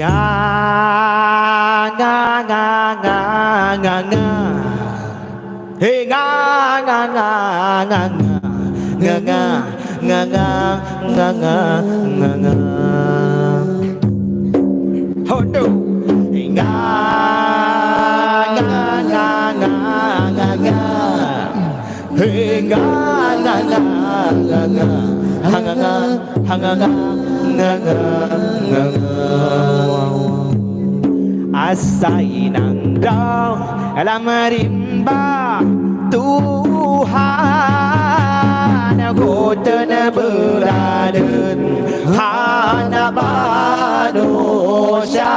nga nga nga nga nga nga hey nga nga nga nga nga nga nga nga nga nga nga nga oh no hey nga nga nga nga nga nga hey nga nga nga nga nga nga nga nga nga asay nang daw alam rimba Tuhan aku tak berada hanya manusia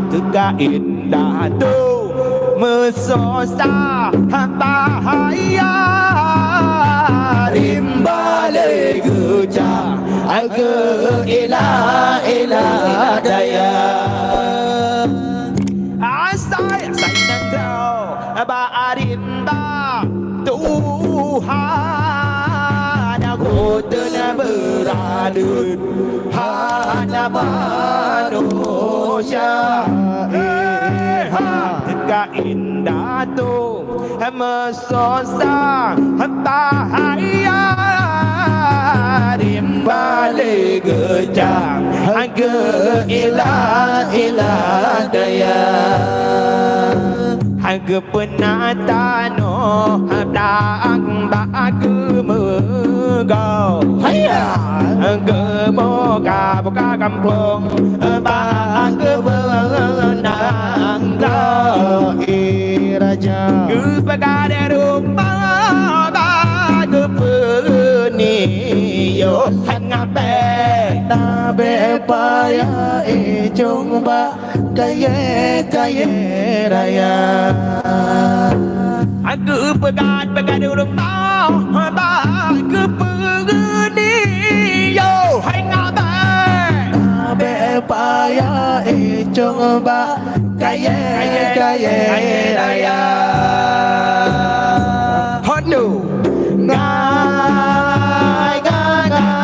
Tegak indah tu mesosah bahaya rimba legeja aga ilah ilah daya asai nangau ba rimba Tuhan aku tak berada hanya manusia Tegak indah tu mesosah bahaya rimba legejang aga ilah ilah daya aga penatano abang bagu megau aga boga boga kampung bagu benang kau iraja gubagade rumah bagu peniyo hangabe nabe paya ijung ba kaya kaya raya aku pegat rumah bagu peniyo hangabe nabe paya ijung ba kaya kaya raya hono ngai ngai ngai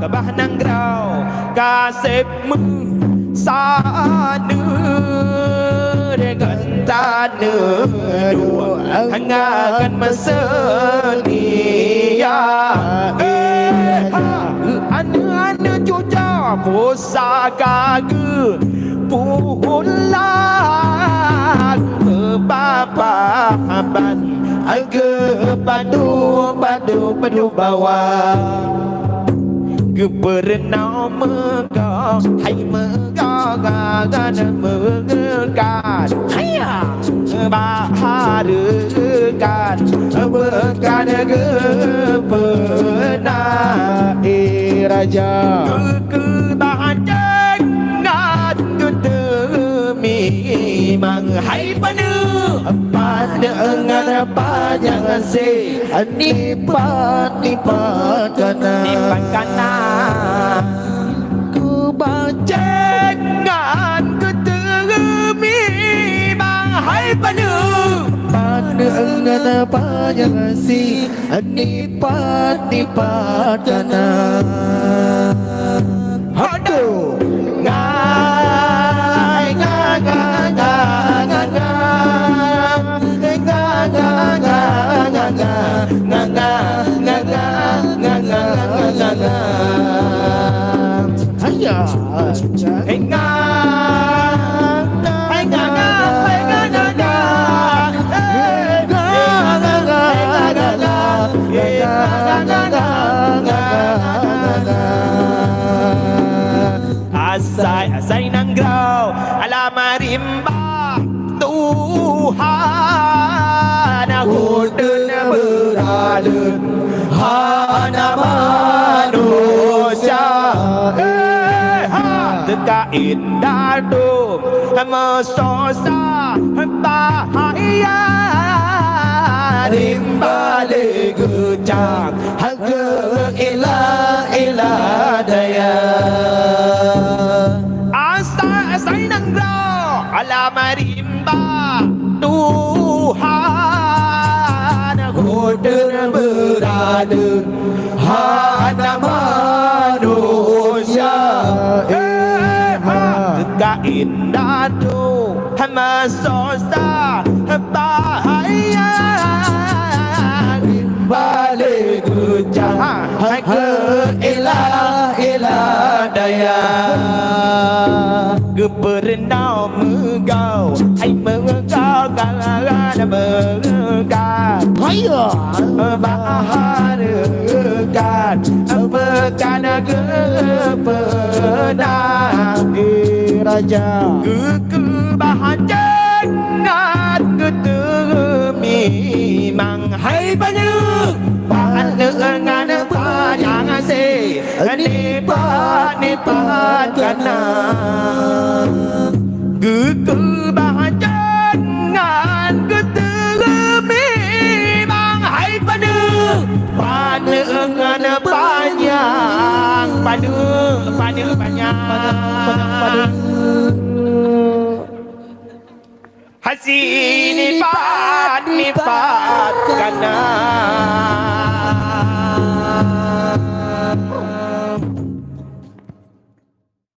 kebah nang grau kasih sa nữa dengan tanah dua hangakan mesenia anu cuca pusaka ke pulang bebaban aga padu bawah Keberenau megah Hai megah Gagan megah Hai Baharekan Bekan Kepena Raja Kebahan Jangan Kedemi Mang Hai Panu Pandangan panjang si Nipat kanan Ku bacengan ketemi Bahai panu Pandangan panjang si Nipat kanan Aduh Ngai ngai ngai ngai Asai nanggrau alam rimba Tuhan aku tak berada hanya manusia keindah tu mesosa bahaya Rimbalik gejang harga ilah daya Asai nanggro alam rimba Tuhan Kuder berada hana manusia Keindah tu mesosa bahaya Balik gejang ke ilah daya Gepernau megau Hai megau Kalangan megau Haya Baharekan Pekan kepenang Raja Kebahagiaan Ketemimang Hai banyak Pandangan panjang asih Nipat karena Kebahagiaan Ketemimang Hai pandangan panjang Pandangan Hasil nipat karena